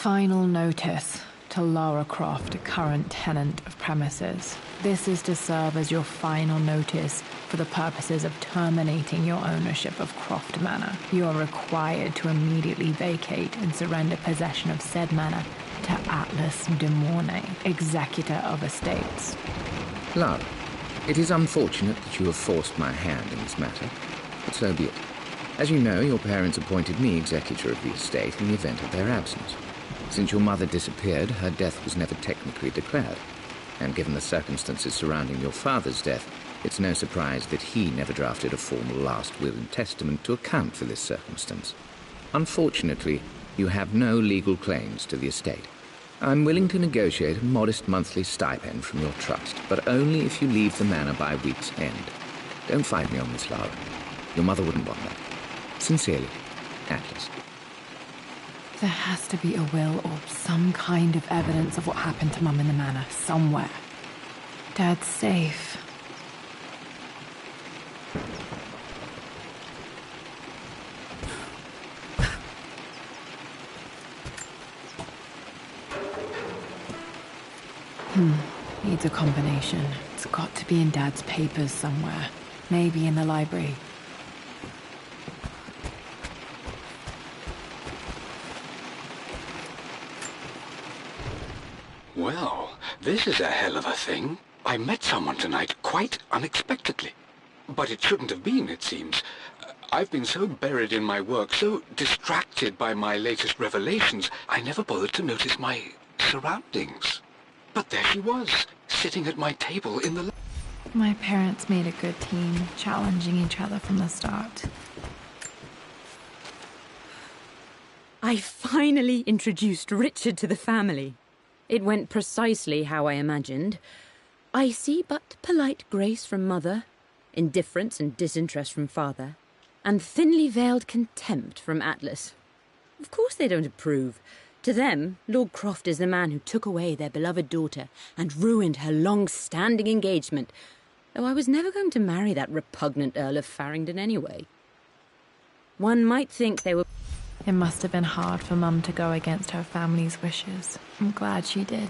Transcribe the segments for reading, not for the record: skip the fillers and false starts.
Final notice to Lara Croft, current tenant of premises. This is to serve as your final notice for the purposes of terminating your ownership of Croft Manor. You are required to immediately vacate and surrender possession of said manor to Atlas de Mornay, executor of estates. Lara, it is unfortunate that you have forced my hand in this matter, but so be it. As you know, your parents appointed me executor of the estate in the event of their absence. Since your mother disappeared, her death was never technically declared. And given the circumstances surrounding your father's death, it's no surprise that he never drafted a formal last will and testament to account for this circumstance. Unfortunately, you have no legal claims to the estate. I'm willing to negotiate a modest monthly stipend from your trust, but only if you leave the manor by week's end. Don't fight me on this, Lara. Your mother wouldn't want that. Sincerely, Atlas. There has to be a will or some kind of evidence of what happened to Mum in the manor, somewhere. Dad's safe. Needs a combination. It's got to be in Dad's papers somewhere. Maybe in the library. Well, this is a hell of a thing. I met someone tonight quite unexpectedly. But it shouldn't have been, it seems. I've been so buried in my work, so distracted by my latest revelations, I never bothered to notice my surroundings. But there she was, sitting at my table in the... My parents made a good team, challenging each other from the start. I finally introduced Richard to the family. It went precisely how I imagined. I see but polite grace from mother, indifference and disinterest from father, and thinly veiled contempt from Atlas. Of course they don't approve. To them, Lord Croft is the man who took away their beloved daughter and ruined her long-standing engagement, though I was never going to marry that repugnant Earl of Farringdon anyway. One might think they were... It must have been hard for Mum to go against her family's wishes. I'm glad she did.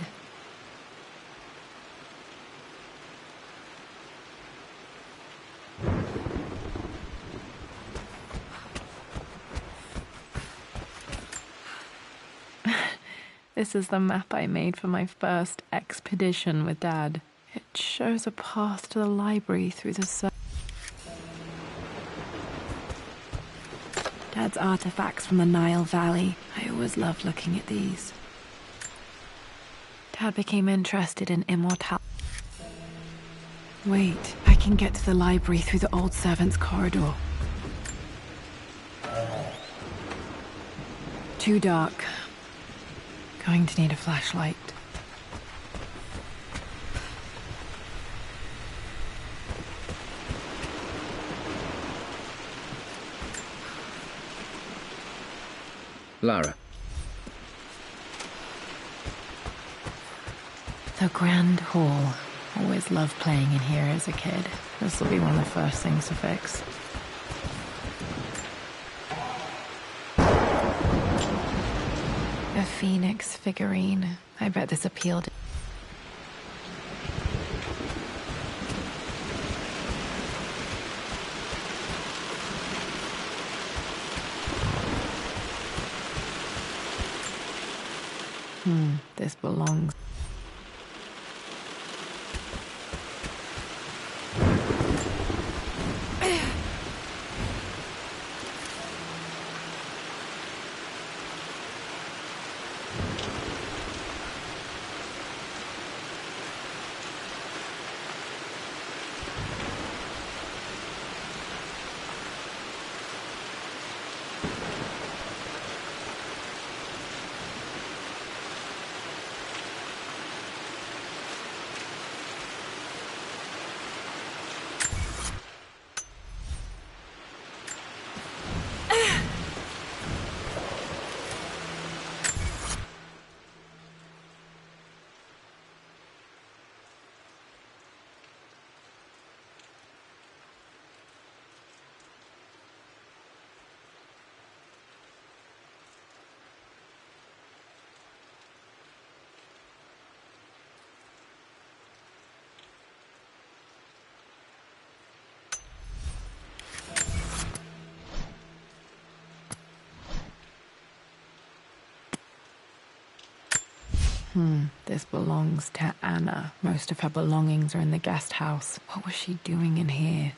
This is the map I made for my first expedition with Dad. It shows a path to the library through the... Dad's artifacts from the Nile Valley. I always loved looking at these. Dad became interested in immortality. Wait, I can get to the library through the old servants' corridor. Too dark. Going to need a flashlight. Lara. The Grand Hall. Always loved playing in here as a kid. This will be one of the first things to fix. A phoenix figurine. I bet this appealed. This belongs. This belongs to Anna. Most of her belongings are in the guest house. What was she doing in here?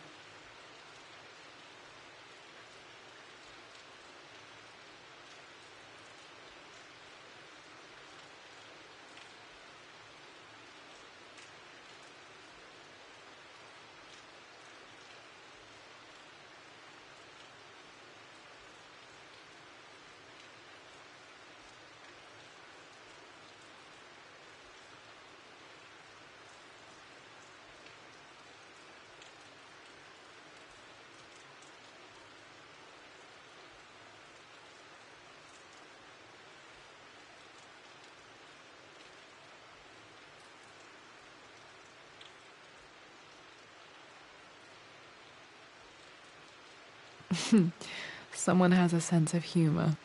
Someone has a sense of humor.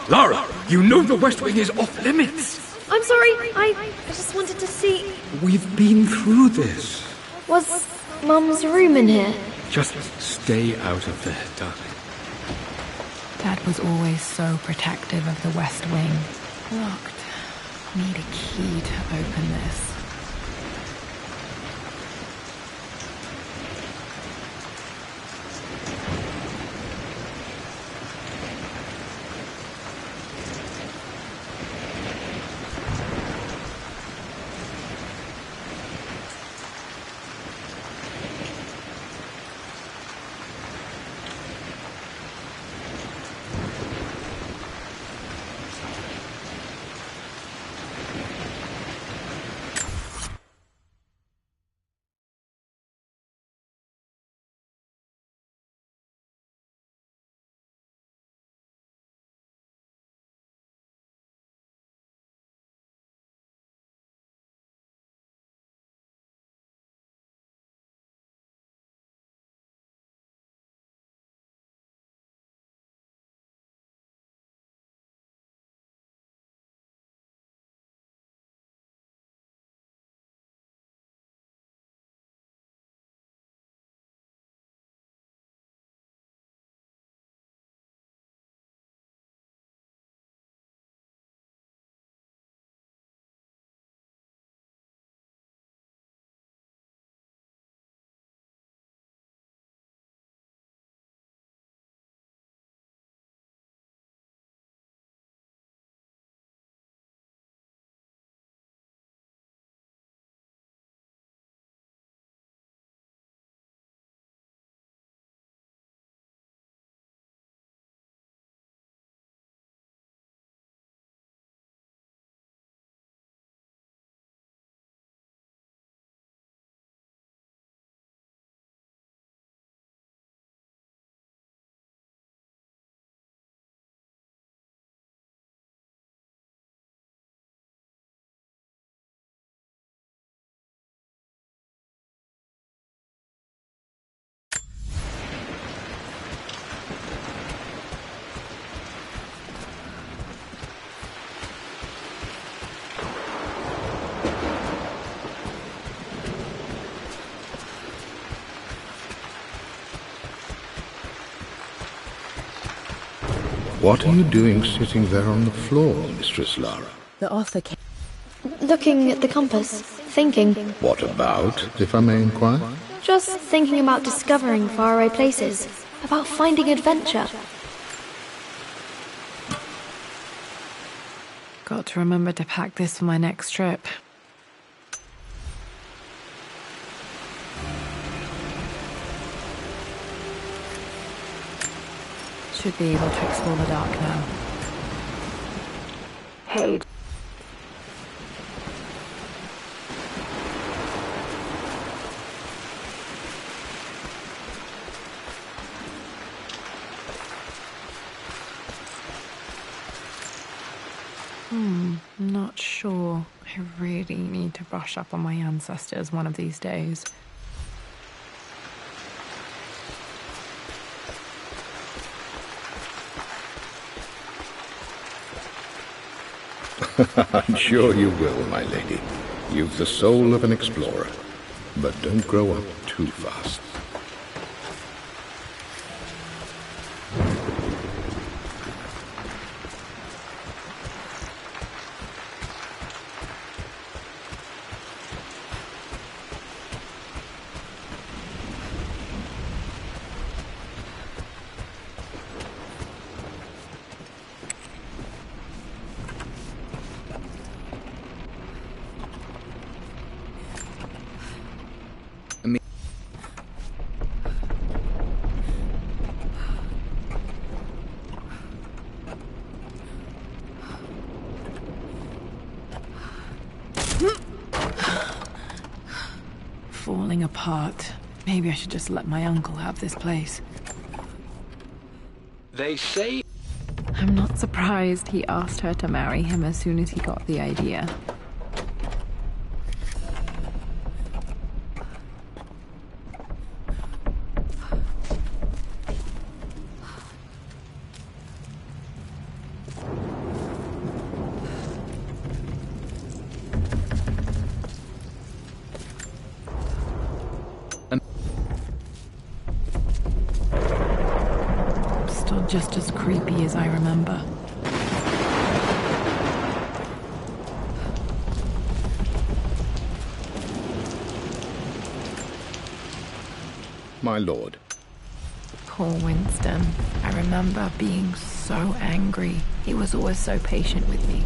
Lara, you know the West Wing is off limits. I'm sorry, I just wanted to see... We've been through this. Was Mum's room in here? Just stay out of there, darling. Dad was always so protective of the West Wing. Locked. Need a key to open this. What are you doing sitting there on the floor, Mistress Lara? The author came. Looking at the compass, thinking. What about, if I may inquire? Just thinking about discovering faraway places, about finding adventure. Got to remember to pack this for my next trip. Should be able to explore the dark now. Hey. Not sure. I really need to brush up on my ancestors one of these days. I'm sure you will, my lady. You've the soul of an explorer. But don't grow up too fast. Falling apart. Maybe I should just let my uncle have this place. They say... I'm not surprised he asked her to marry him as soon as he got the idea. Still just as creepy as I remember. My lord. Poor Winston. I remember being so angry. He was always so patient with me.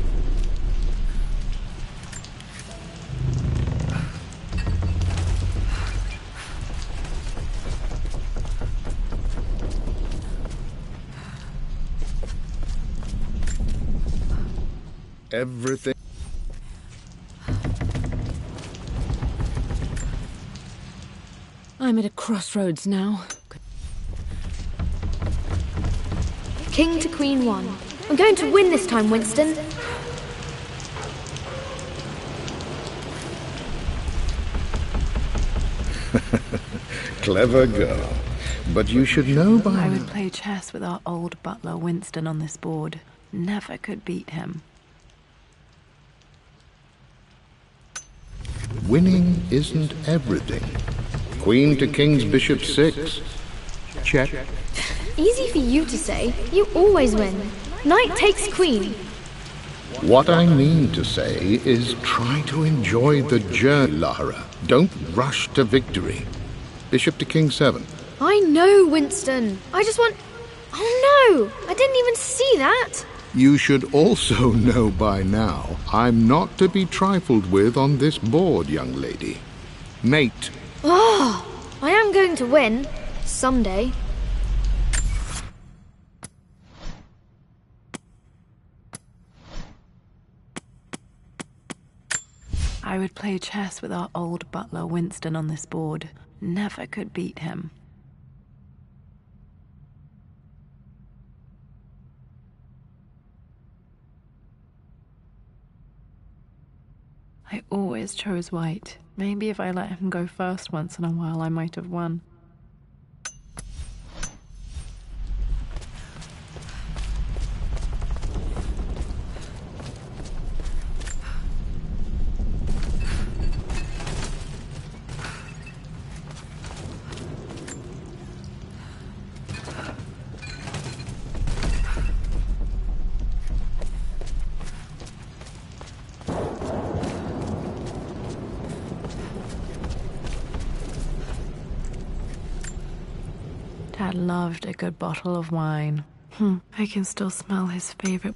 Everything. I'm at a crossroads now. King to Queen 1. I'm going to win this time, Winston. Clever girl. But you should know by I now. would play chess with our old butler Winston on this board. Never could beat him. Winning isn't everything. Queen to King's Bishop 6. Check. Easy for you to say. You always win. Knight takes queen. What I mean to say is try to enjoy the journey, Lara. Don't rush to victory. Bishop to King 7. I know, Winston. I just want... Oh no! I didn't even see that. You should also know by now, I'm not to be trifled with on this board, young lady. Mate. Oh, I am going to win. Someday. I would play chess with our old butler Winston on this board. Never could beat him. I always chose white. Maybe if I let him go first once in a while, I might have won. Dad loved a good bottle of wine. I can still smell his favorite.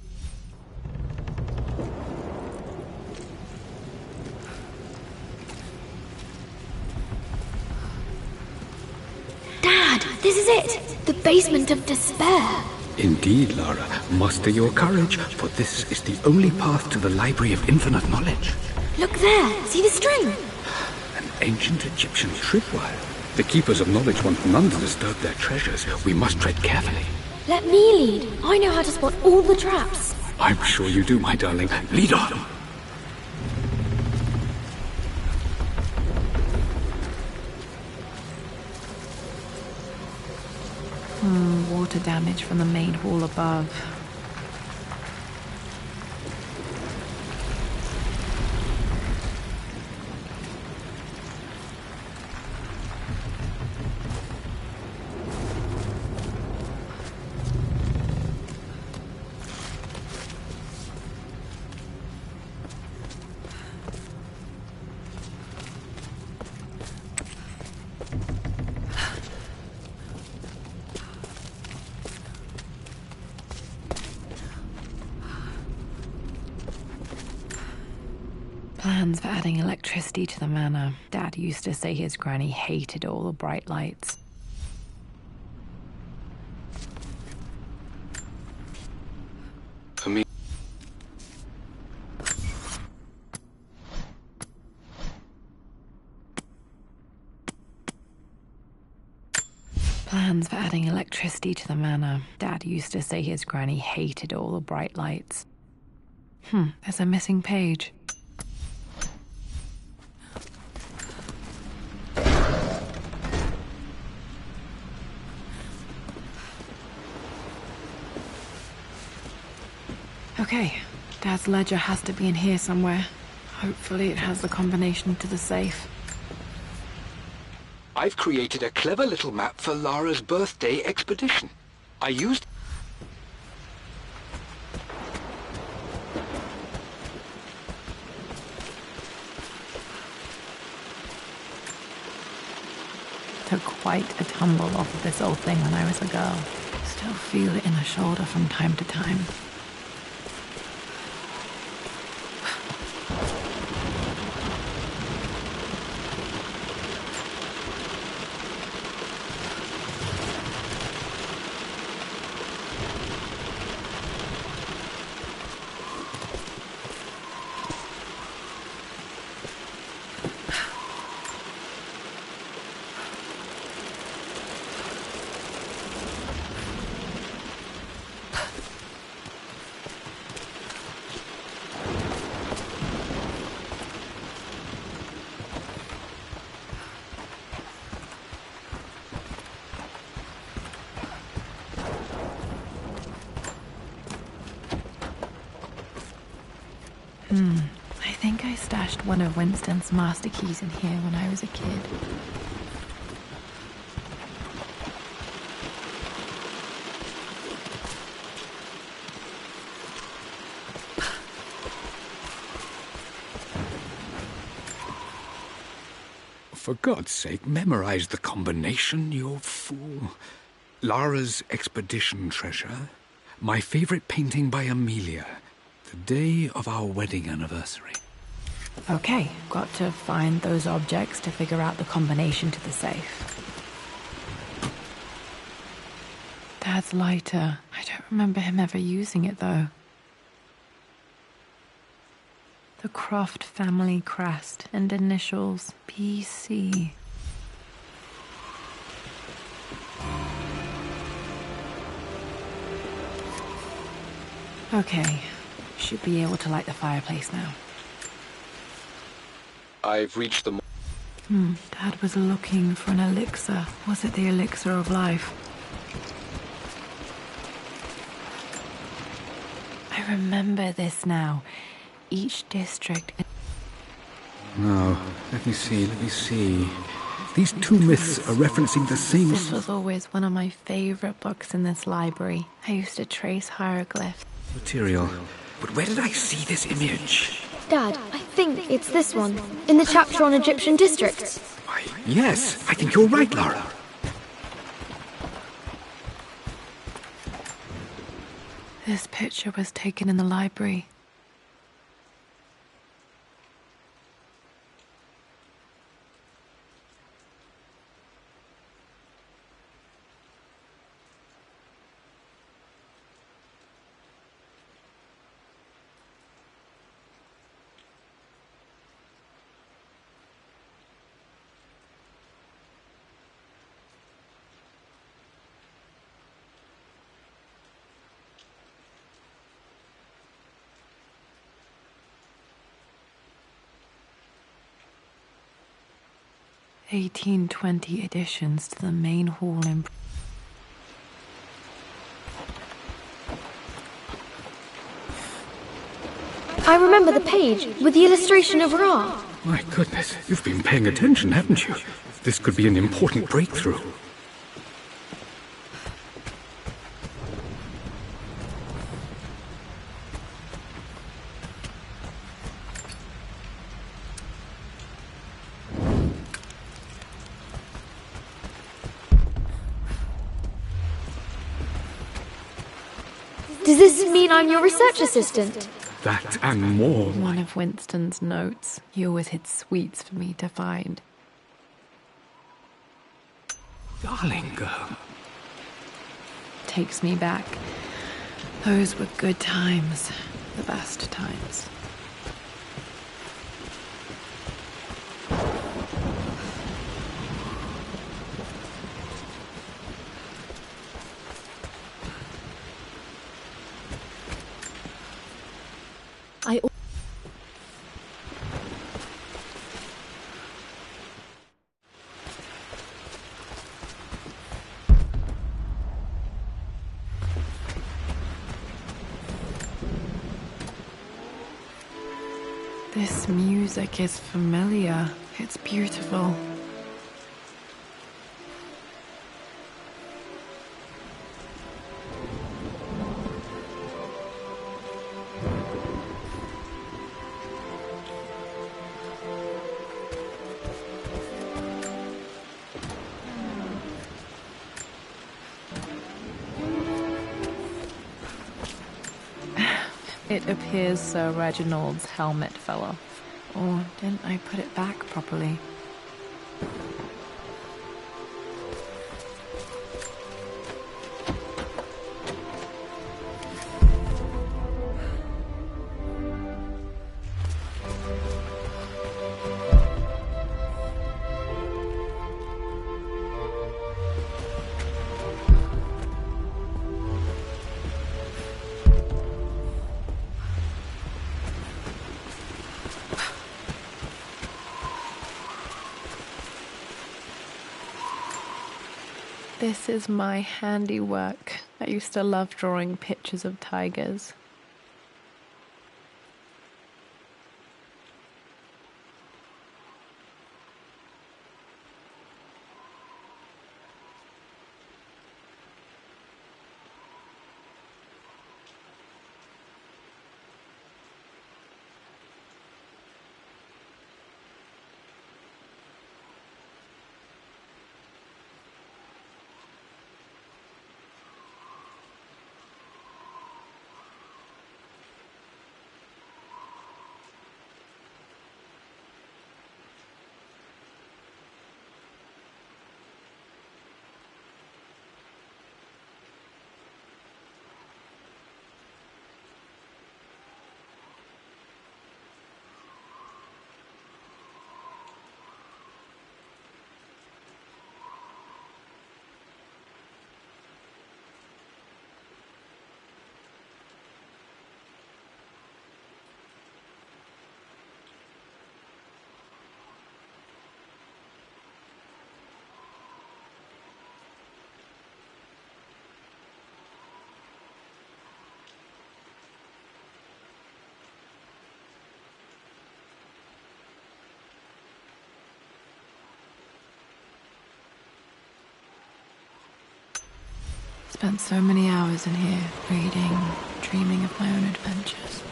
Dad, this is it. The basement of despair. Indeed, Lara. Muster your courage, for this is the only path to the Library of Infinite Knowledge. Look there. See the string? An ancient Egyptian tripwire. The Keepers of Knowledge want none to disturb their treasures. We must tread carefully. Let me lead. I know how to spot all the traps. I'm sure you do, my darling. Lead on! Water damage from the main hall above. Plans for adding electricity to the manor. Dad used to say his granny hated all the bright lights. For me. Plans for adding electricity to the manor. Dad used to say his granny hated all the bright lights. There's a missing page. Okay, Dad's ledger has to be in here somewhere. Hopefully it has the combination to the safe. I've created a clever little map for Lara's birthday expedition. I used... Took quite a tumble off of this old thing when I was a girl. Still feel it in the shoulder from time to time. I think I stashed one of Winston's master keys in here when I was a kid. For God's sake, memorize the combination, you fool. Lara's expedition treasure. My favorite painting by Amelia. The day of our wedding anniversary. Okay, got to find those objects to figure out the combination to the safe. Dad's lighter. I don't remember him ever using it, though. The Croft family crest and initials PC. Okay, should be able to light the fireplace now. I've reached the... Dad was looking for an elixir. Was it the elixir of life? I remember this now. Each district... Now, let me see. These two myths are referencing the same... This was always one of my favorite books in this library. I used to trace hieroglyphs. material. But where did I see this image? Dad, I think it's this one, in the chapter on Egyptian districts. Why, yes, I think you're right, Lara. This picture was taken in the library. (1820) additions to the main hall in... I remember the page with the illustration of Ra. My goodness, you've been paying attention, haven't you? This could be an important breakthrough. Does this mean I'm your research assistant? That and more. One of Winston's notes. He always hid sweets for me to find. Darling girl. Takes me back. Those were good times. The best times. This music is familiar. It's beautiful. It appears Sir Reginald's helmet fell off. Or didn't I put it back properly? This is my handiwork. I used to love drawing pictures of tigers. Spent so many hours in here, reading, dreaming of my own adventures.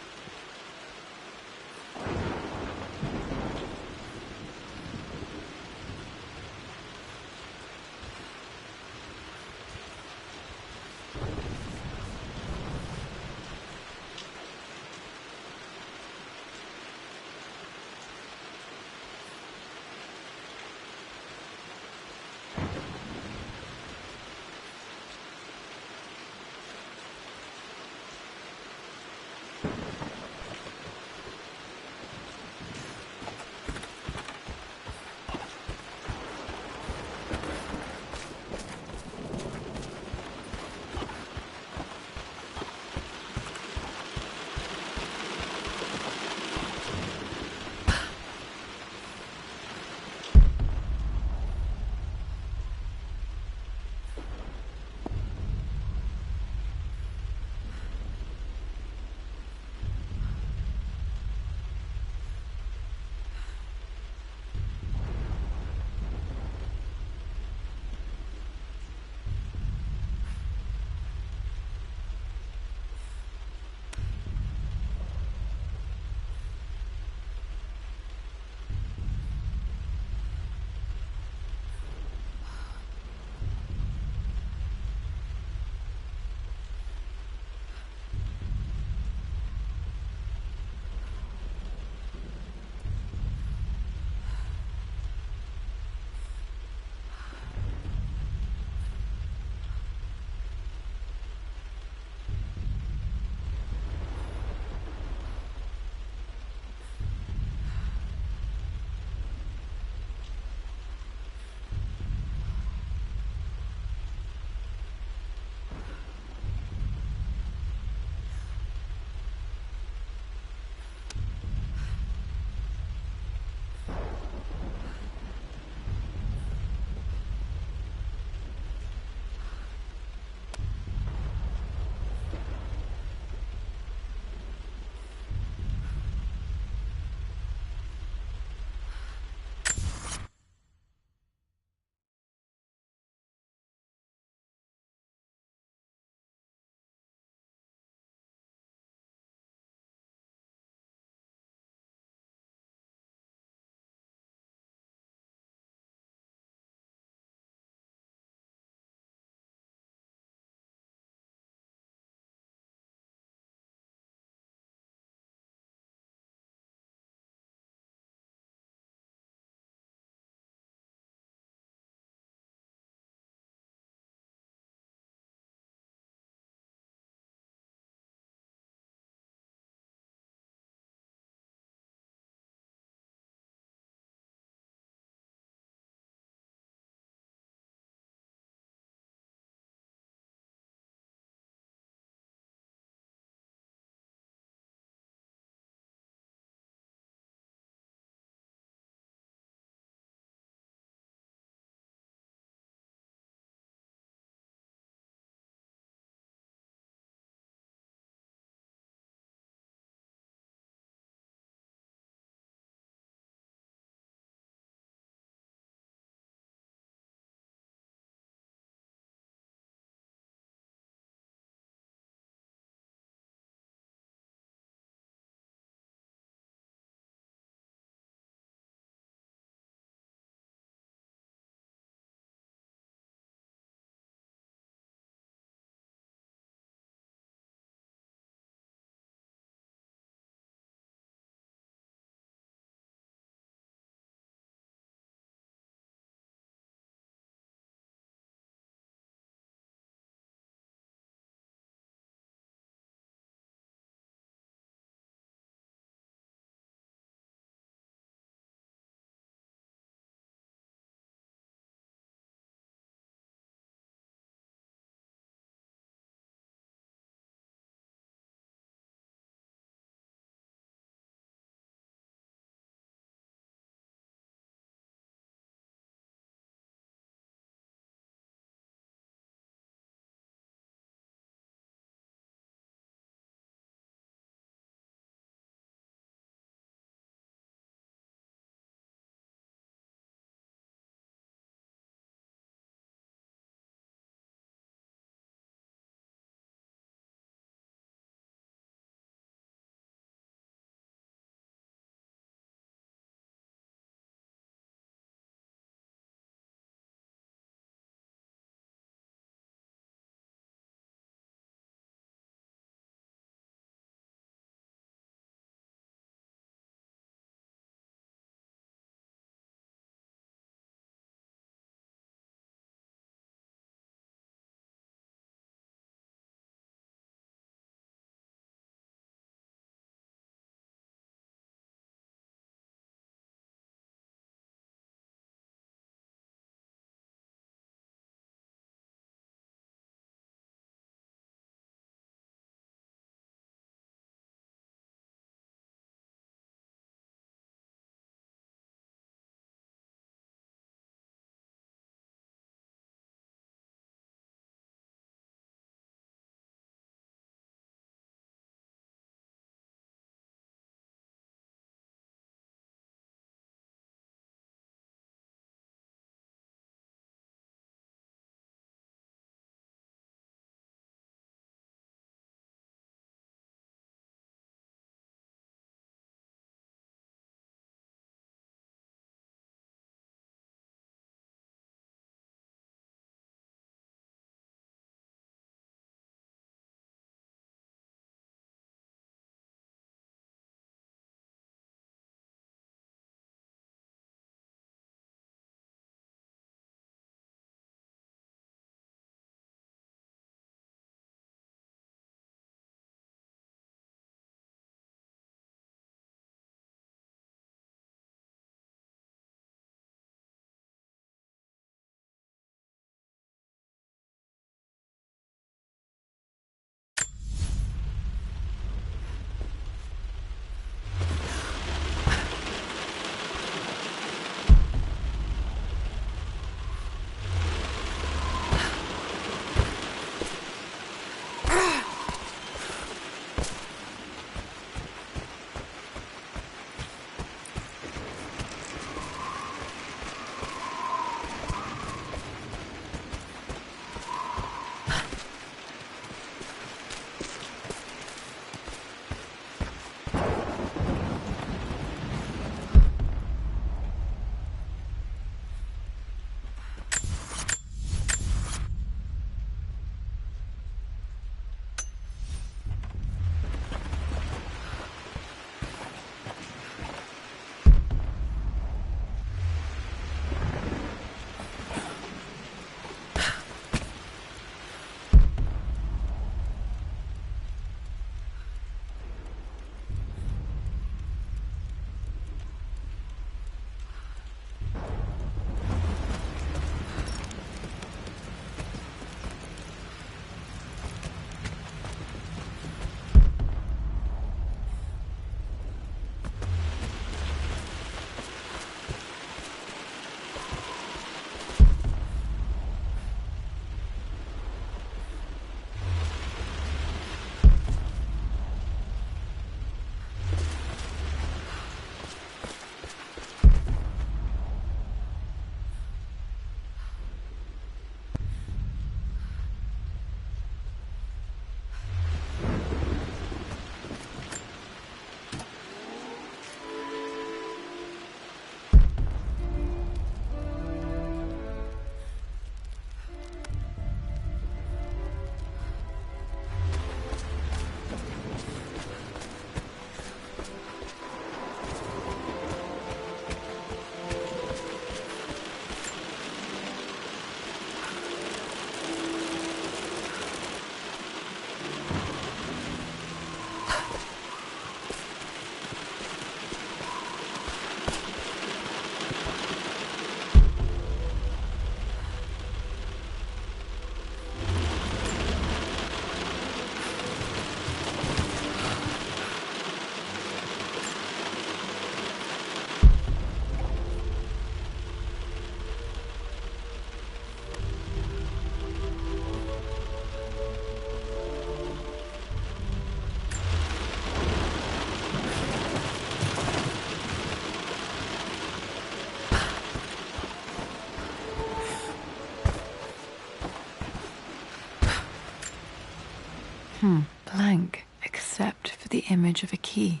blank except for the image of a key.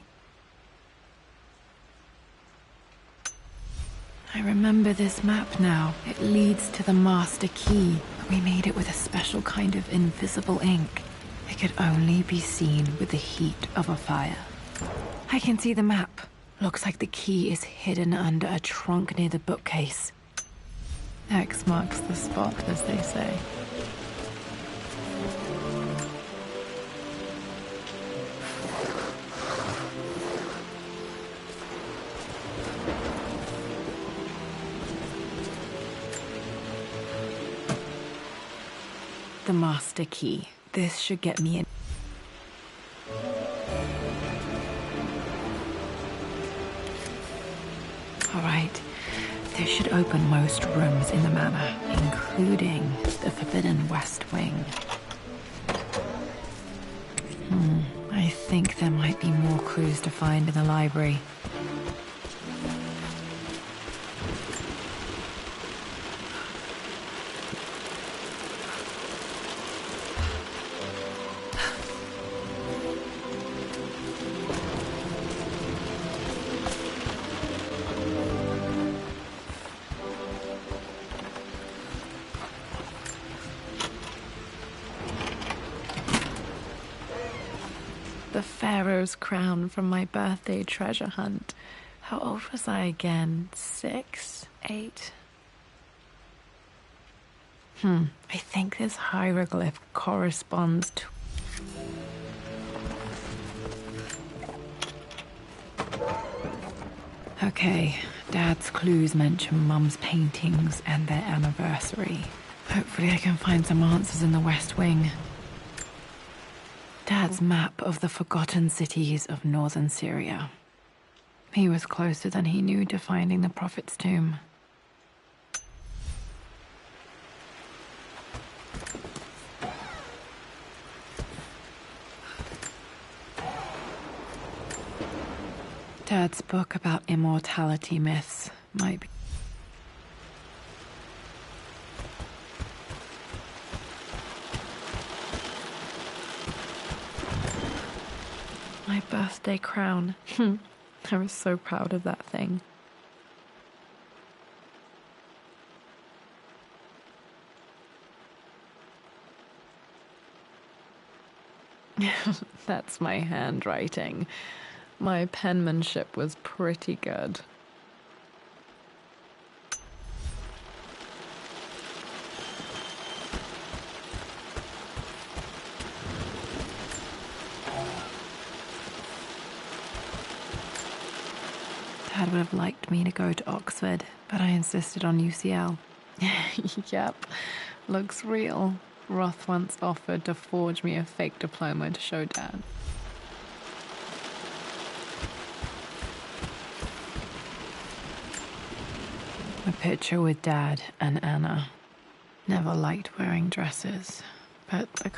I remember this map now. It leads to the master key. We made it with a special kind of invisible ink. It could only be seen with the heat of a fire. I can see the map. Looks like the key is hidden under a trunk near the bookcase. X marks the spot, as they say. The master key. This should get me in. All right. This should open most rooms in the manor, including the forbidden west wing. I think there might be more clues to find in the library. The Pharaoh's crown from my birthday treasure hunt. How old was I again? 6? 8? I think this hieroglyph corresponds to... Okay, Dad's clues mention Mum's paintings and their anniversary. Hopefully I can find some answers in the West Wing. Dad's map of the forgotten cities of northern Syria. He was closer than he knew to finding the Prophet's tomb. Dad's book about immortality myths might be... My birthday crown. I was so proud of that thing. That's my handwriting. My penmanship was pretty good. Dad would have liked me to go to Oxford, but I insisted on UCL. Yep, looks real. Roth once offered to forge me a fake diploma to show Dad. A picture with Dad and Anna. Never liked wearing dresses, but the...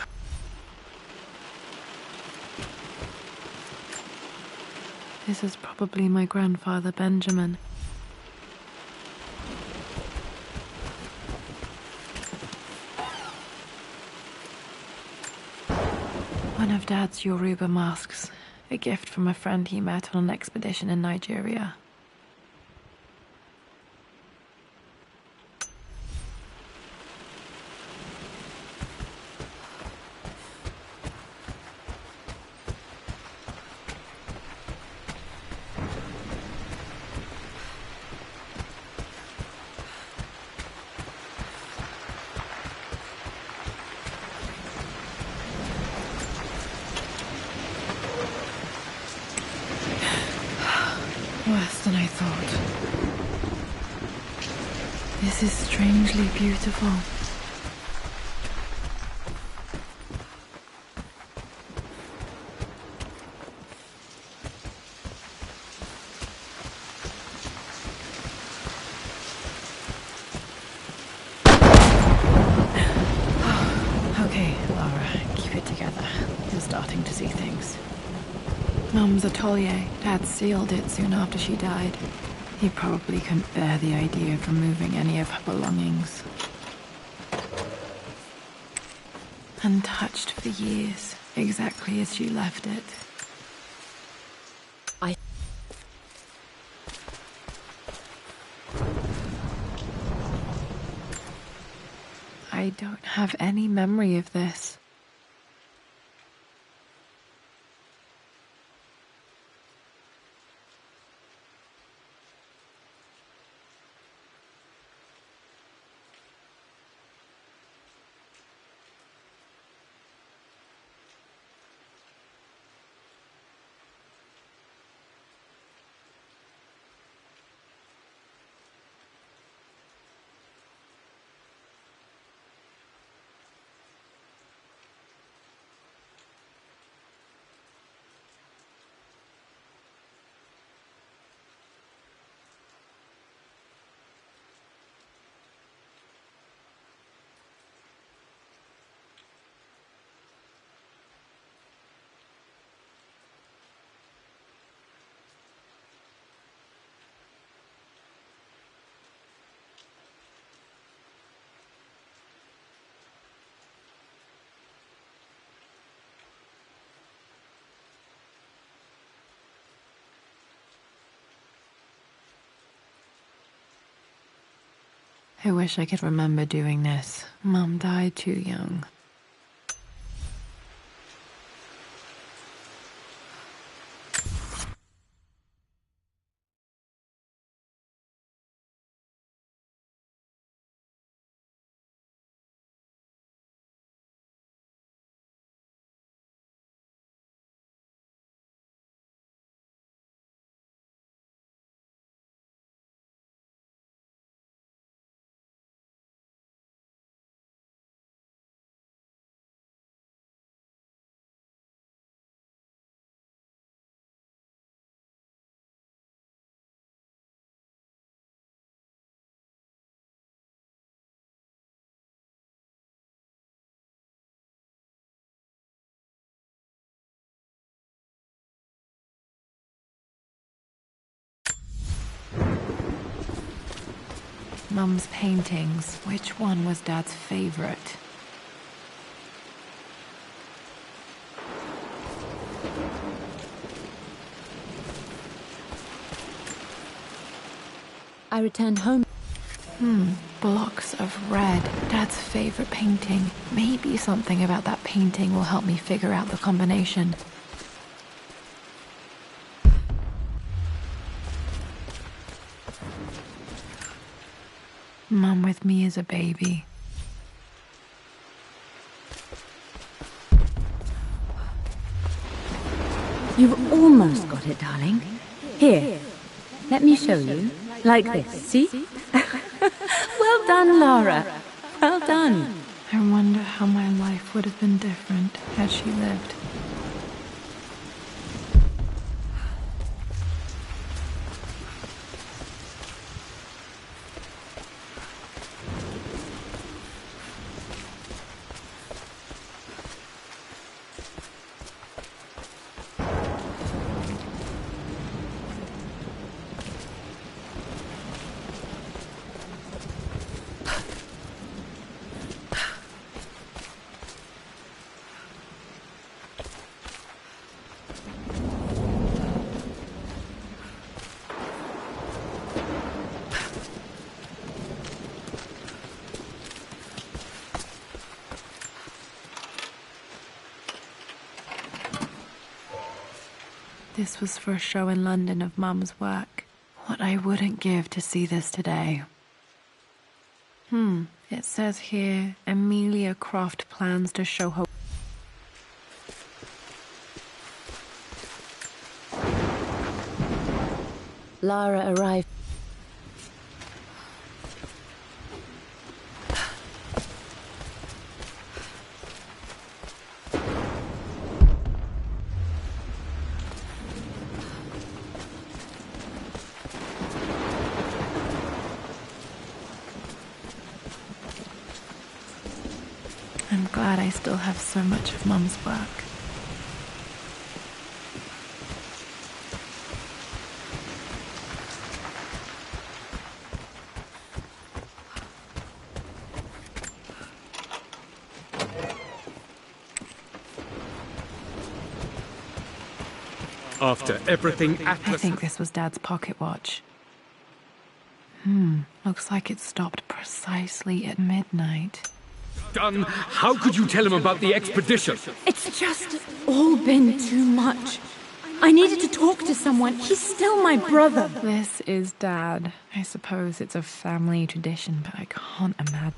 This is probably my grandfather, Benjamin. One of Dad's Yoruba masks, a gift from a friend he met on an expedition in Nigeria. Worse than I thought. This is strangely beautiful. Okay, Lara, keep it together. You're starting to see things. Mum's atelier. Dad sealed it soon after she died. He probably couldn't bear the idea of removing any of her belongings. Untouched for years. exactly as she left it. I don't have any memory of this. I wish I could remember doing this. Mum died too young. Mum's paintings. Which one was Dad's favorite? I returned home. Blocks of red. Dad's favorite painting. Maybe something about that painting will help me figure out the combination. Mum with me as a baby. You've almost got it, darling. Here, let me show you. Like this, see? Well done, Lara. Well done. I wonder how my life would have been different had she lived. This was for a show in London of Mum's work. What I wouldn't give to see this today. It says here, Amelia Croft plans to show her... Lara arrived. I'm glad I still have so much of Mum's work. After everything I Atlas... think this was Dad's pocket watch. Looks like it stopped precisely at midnight. done. How could you tell him about the expedition? It's just all been too much. I needed to talk to someone. He's still my brother. This is Dad. I suppose it's a family tradition, but I can't imagine.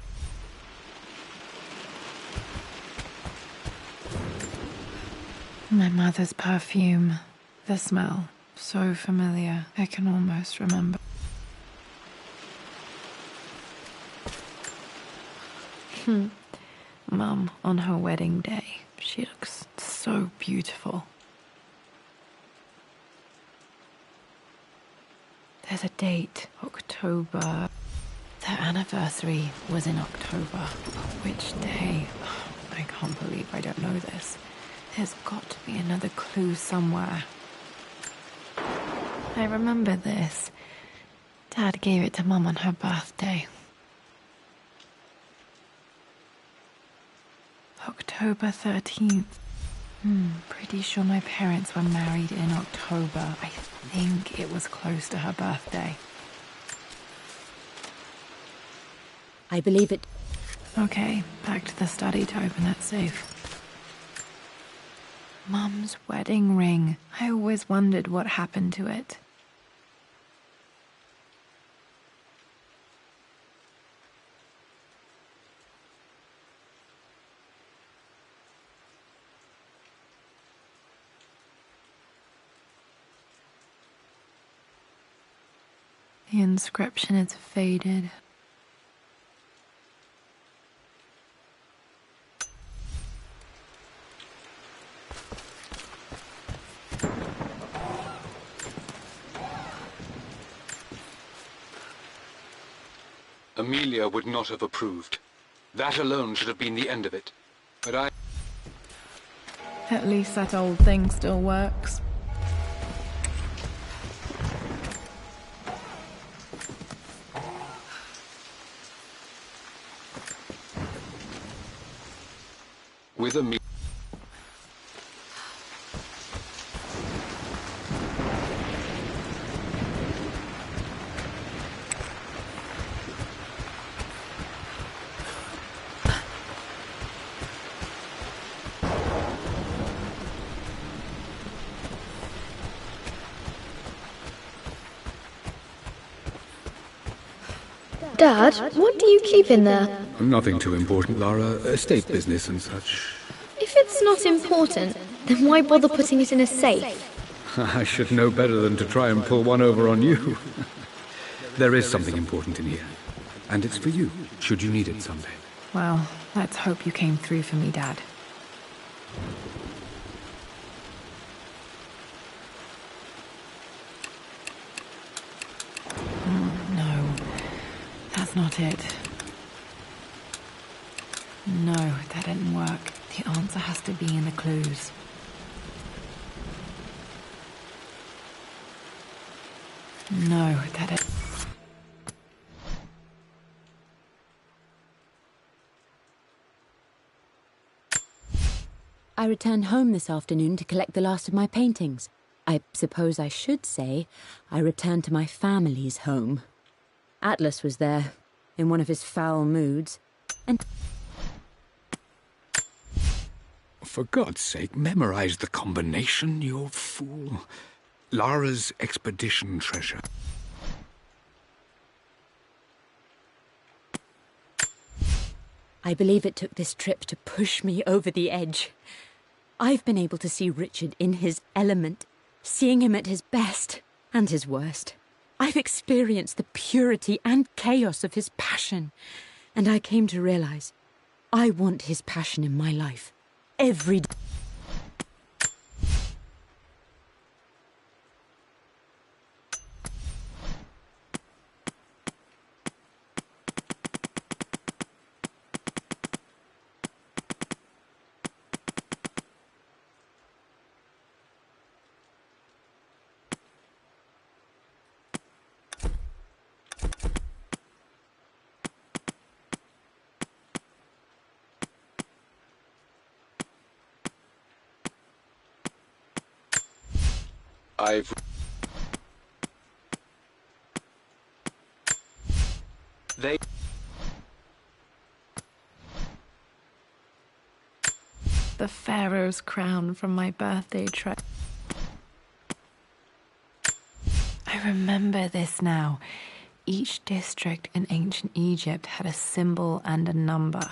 My mother's perfume. The smell. So familiar. I can almost remember. Mum, on her wedding day, she looks so beautiful. There's a date, October. Their anniversary was in October. Which day? I can't believe I don't know this. There's got to be another clue somewhere. I remember this. Dad gave it to Mum on her birthday. October 13th. Pretty sure my parents were married in October. I think it was close to her birthday. I believe it. Okay, back to the study to open that safe. Mum's wedding ring. I always wondered what happened to it. The inscription is faded. Amelia would not have approved. That alone should have been the end of it. But I... At least that old thing still works. With Amelia... Dad, what do you keep in there? Nothing too important, Lara. Estate business and such. If it's not important, then why bother putting it in a safe? I should know better than to try and pull one over on you. There is something important in here. And it's for you, should you need it someday. Well, let's hope you came through for me, Dad. No, that's not it. No, that didn't work. The answer has to be in the clues. No, that is... I returned home this afternoon to collect the last of my paintings. I suppose I should say I returned to my family's home. Atlas was there, in one of his foul moods, and... For God's sake, memorize the combination, you fool. Lara's expedition treasure. I believe it took this trip to push me over the edge. I've been able to see Richard in his element, seeing him at his best and his worst. I've experienced the purity and chaos of his passion, and I came to realize I want his passion in my life every day. I've... They... The Pharaoh's crown from my birthday trip. I remember this now. Each district in ancient Egypt had a symbol and a number.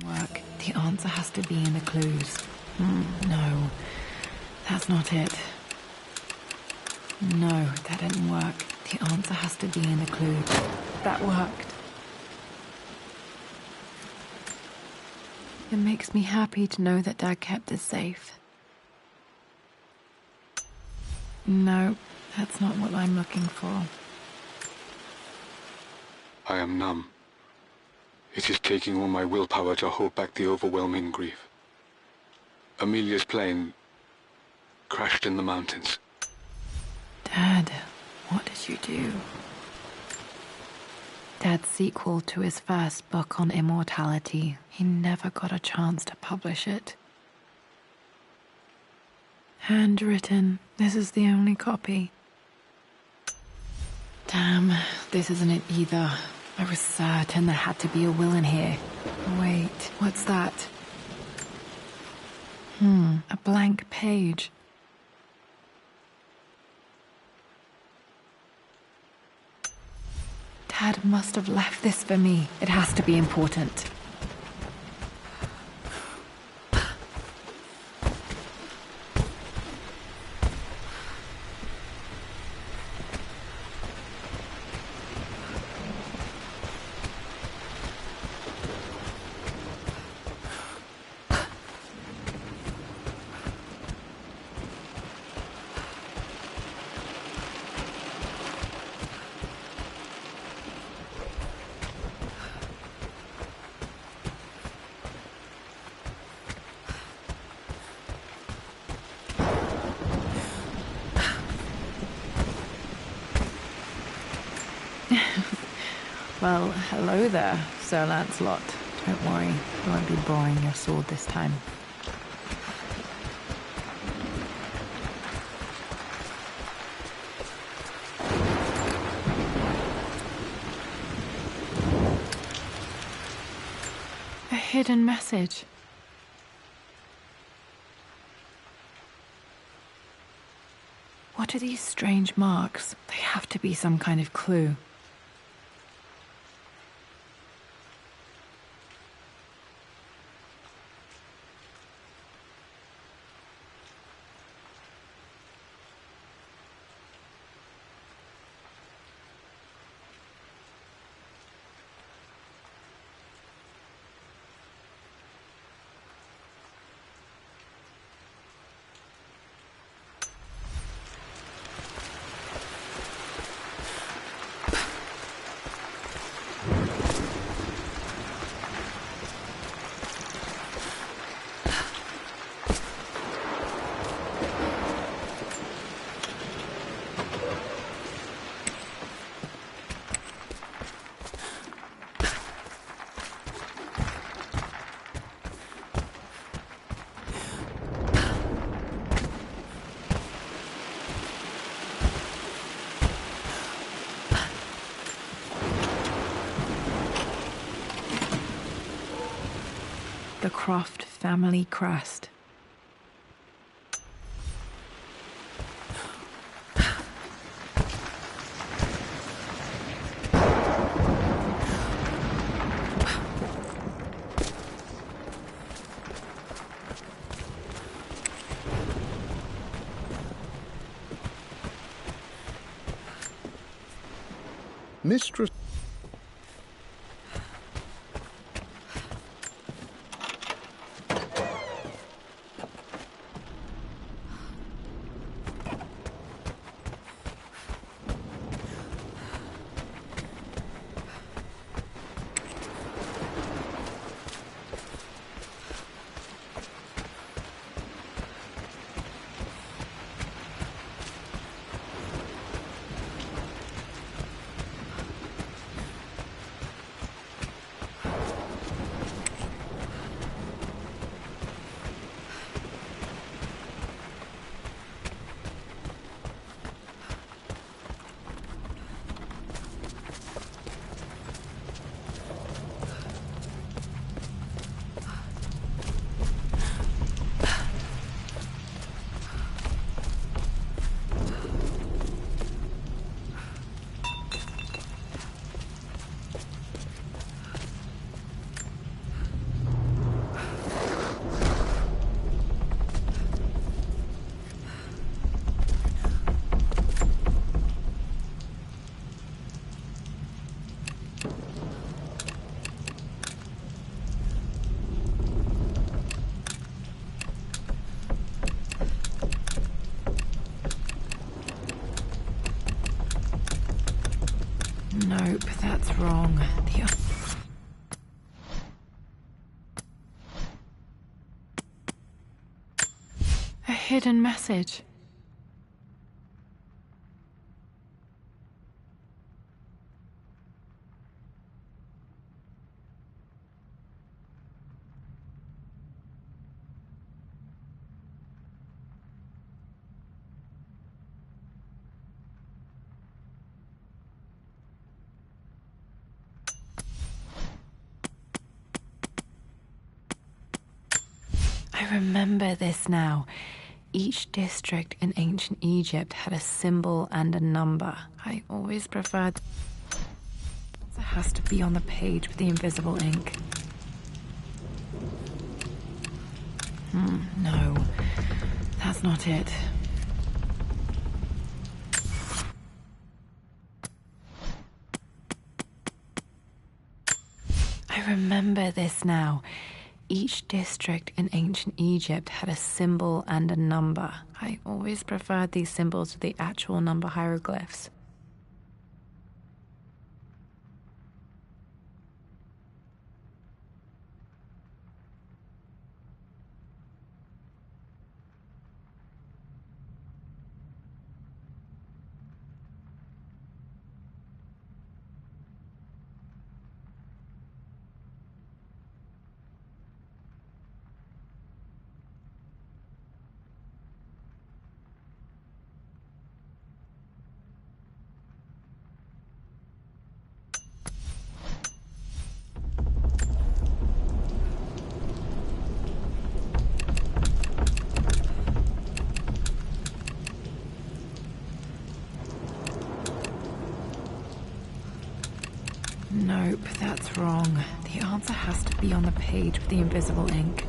Work. The answer has to be in the clues. No, that's not it. No, that didn't work. The answer has to be in the clues. That worked. It makes me happy to know that Dad kept it safe. No, that's not what I'm looking for. I am numb. It is taking all my willpower to hold back the overwhelming grief. Amelia's plane crashed in the mountains. Dad, what did you do? Dad's sequel to his first book on immortality. He never got a chance to publish it. Handwritten. This is the only copy. Damn, this isn't it either. I was certain there had to be a will in here. Wait, what's that? A blank page. Dad must have left this for me. It has to be important. Well, hello there, Sir Lancelot. Don't worry, I won't be borrowing your sword this time. A hidden message. What are these strange marks? They have to be some kind of clue. The Croft family crest. Mistress... Nope, that's wrong. A hidden message. I remember this now. Each district in ancient Egypt had a symbol and a number. I always preferred... It has to be on the page with the invisible ink. No. That's not it. I remember this now. Each district in ancient Egypt had a symbol and a number. I always preferred these symbols to the actual number hieroglyphs. Nope, that's wrong. The answer has to be on the page with the invisible ink.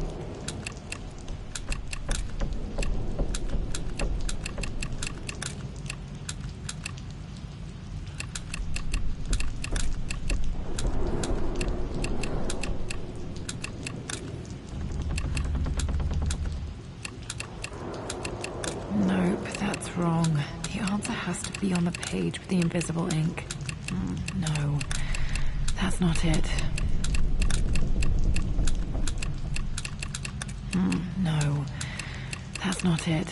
Nope, that's wrong. The answer has to be on the page with the invisible ink. No. That's not it. No. That's not it.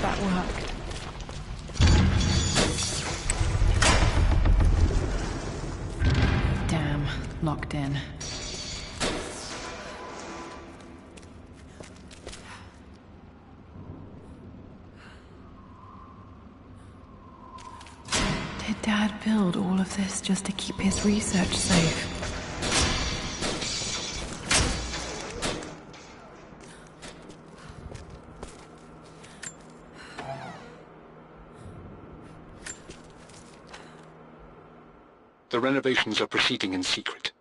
That worked. Damn. Locked in. Did Dad build all of this just to keep his research safe? The renovations are proceeding in secret.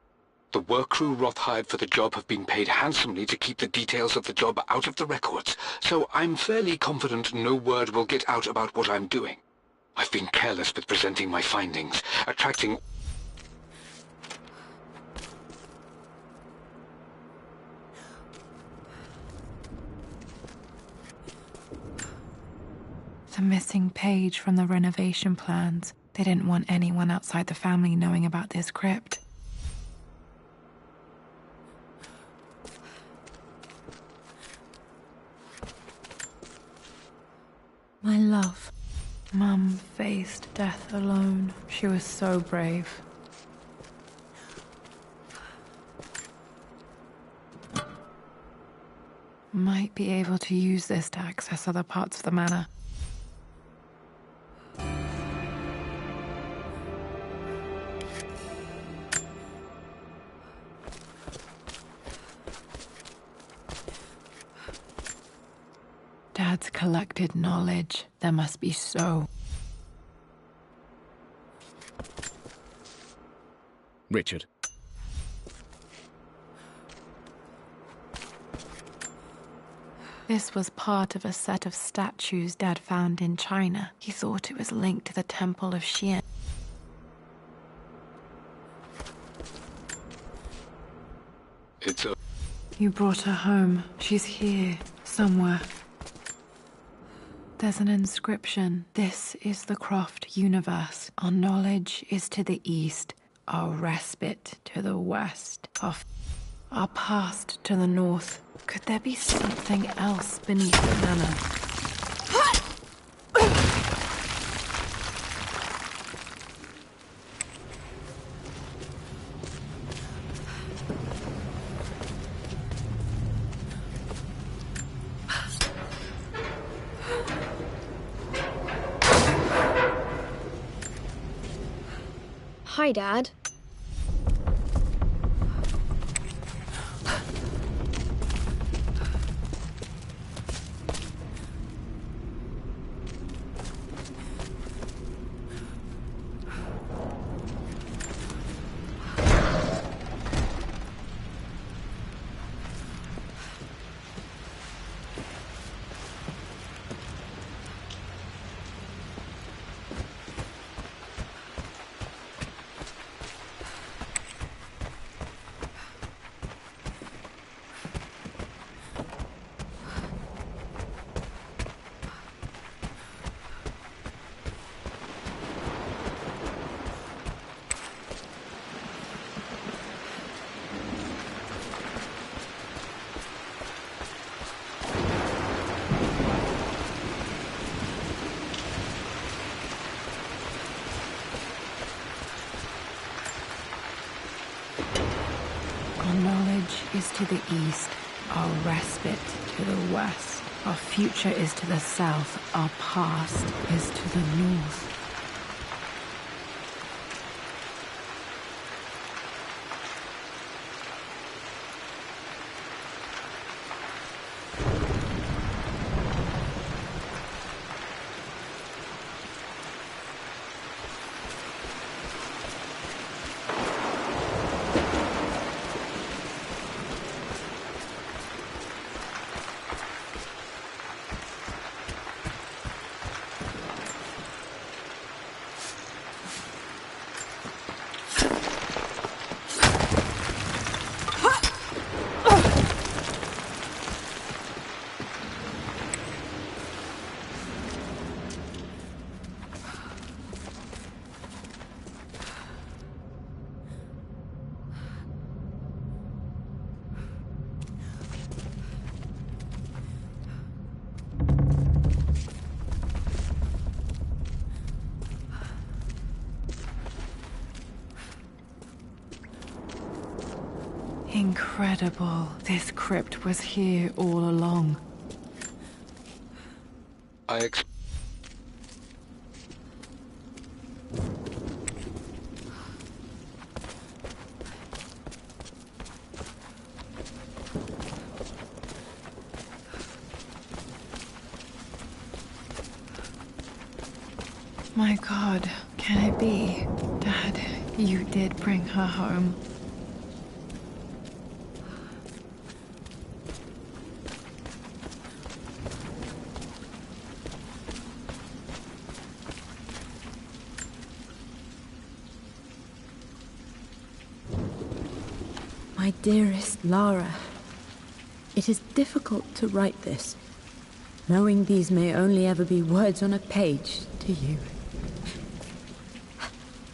The work crew Roth hired for the job have been paid handsomely to keep the details of the job out of the records, so I'm fairly confident no word will get out about what I'm doing. I've been careless with presenting my findings, attracting... The missing page from the renovation plans. They didn't want anyone outside the family knowing about this crypt. My love. Mum faced death alone. She was so brave. Might be able to use this to access other parts of the manor. Dad's collected knowledge. There must be so. Richard. This was part of a set of statues Dad found in China. He thought it was linked to the Temple of Xian. It's a... You brought her home. She's here, somewhere. There's an inscription. This is the Croft universe. Our knowledge is to the east, our respite to the west, our past to the north. Could there be something else beneath the manor? Hi, Dad. Our knowledge is to the east, our respite to the west. Our future is to the south, our past is to the north. Incredible. This crypt was here all along. My God, can it be? Dad, you did bring her home. My dearest Lara, it is difficult to write this, knowing these may only ever be words on a page to you.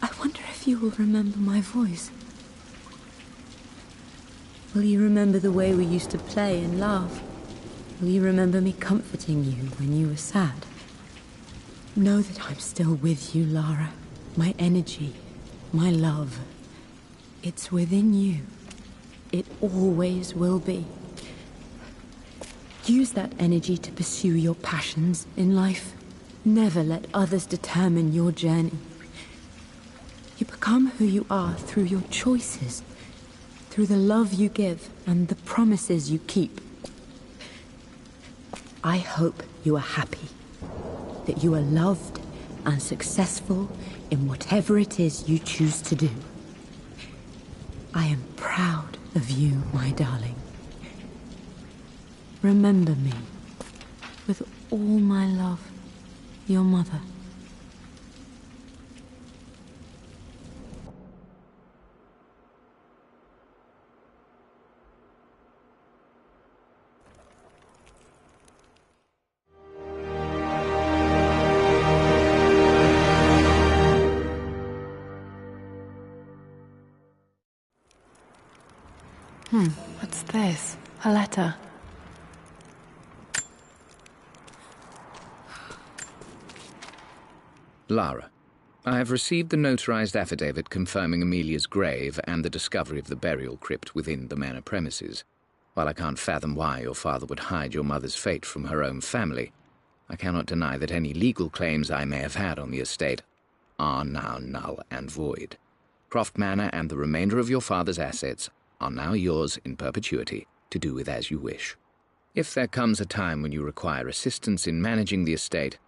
I wonder if you will remember my voice. Will you remember the way we used to play and laugh? Will you remember me comforting you when you were sad? Know that I'm still with you, Lara. My energy, my love, it's within you. It always will be. Use that energy to pursue your passions in life. Never let others determine your journey. You become who you are through your choices, through the love you give and the promises you keep. I hope you are happy, that you are loved and successful in whatever it is you choose to do. I am proud of you, my darling. Remember me, with all my love, your mother. this? A letter. Lara, I have received the notarized affidavit confirming Amelia's grave and the discovery of the burial crypt within the manor premises. While I can't fathom why your father would hide your mother's fate from her own family, I cannot deny that any legal claims I may have had on the estate are now null and void. Croft Manor and the remainder of your father's assets are now yours in perpetuity to do with as you wish. If there comes a time when you require assistance in managing the estate,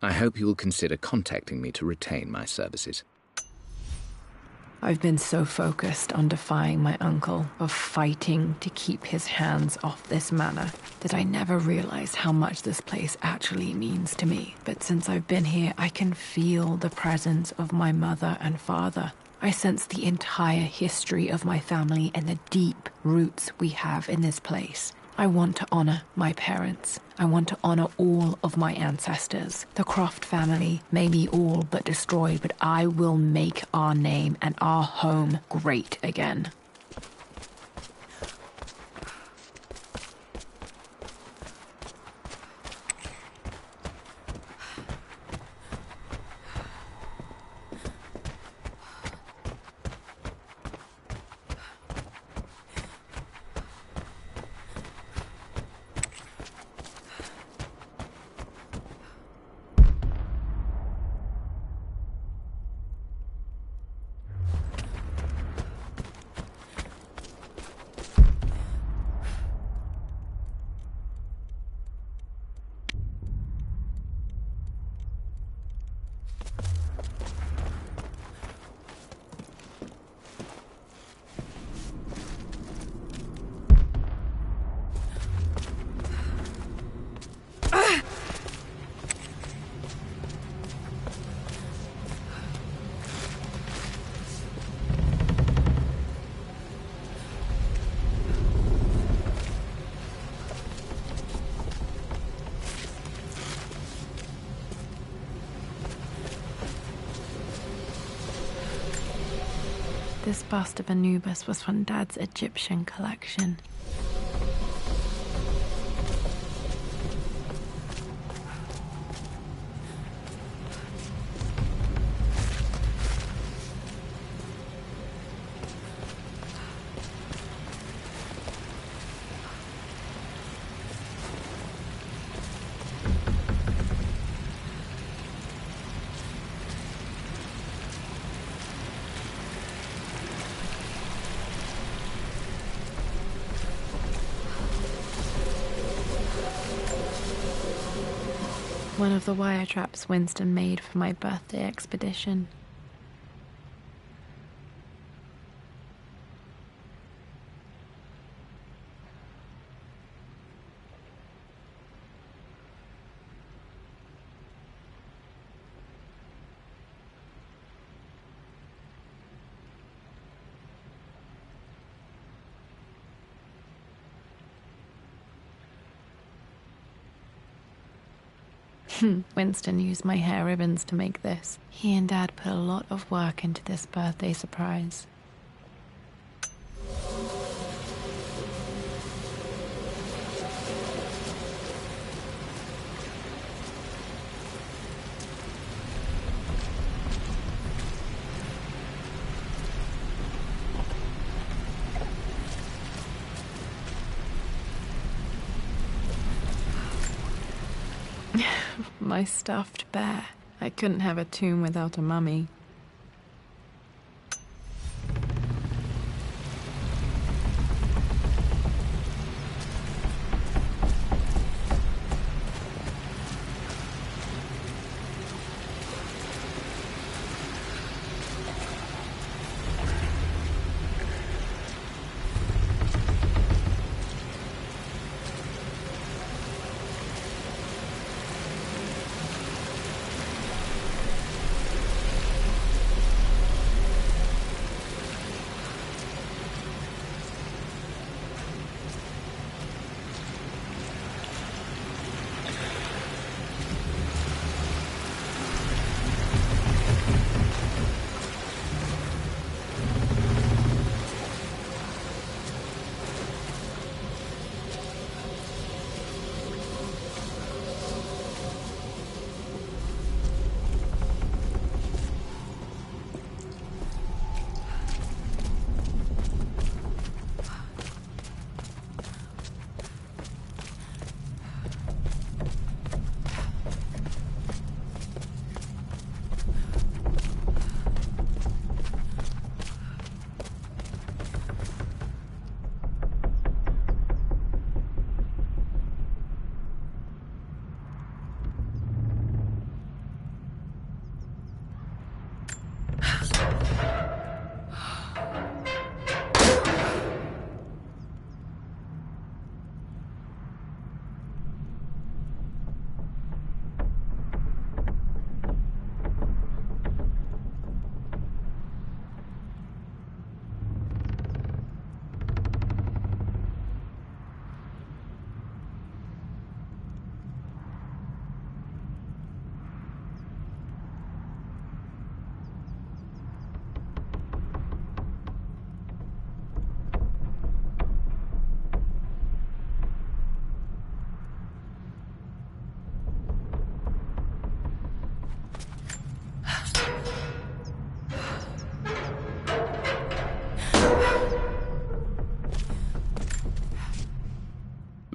I hope you will consider contacting me to retain my services. I've been so focused on defying my uncle, of fighting to keep his hands off this manor, that I never realized how much this place actually means to me. But since I've been here, I can feel the presence of my mother and father. I sense the entire history of my family and the deep roots we have in this place. I want to honor my parents. I want to honor all of my ancestors. The Croft family may be all but destroyed, but I will make our name and our home great again. This bust of Anubis was from Dad's Egyptian collection. One of the wire traps Winston made for my birthday expedition. Winston used my hair ribbons to make this. He and Dad put a lot of work into this birthday surprise. My stuffed bear. I couldn't have a tomb without a mummy.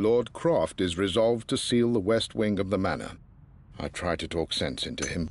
Lord Croft is resolved to seal the west wing of the manor. I try to talk sense into him.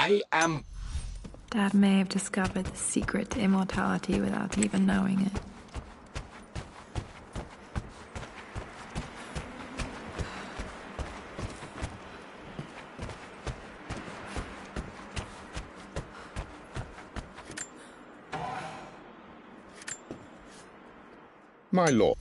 I am... Dad may have discovered the secret to immortality without even knowing it. My lord,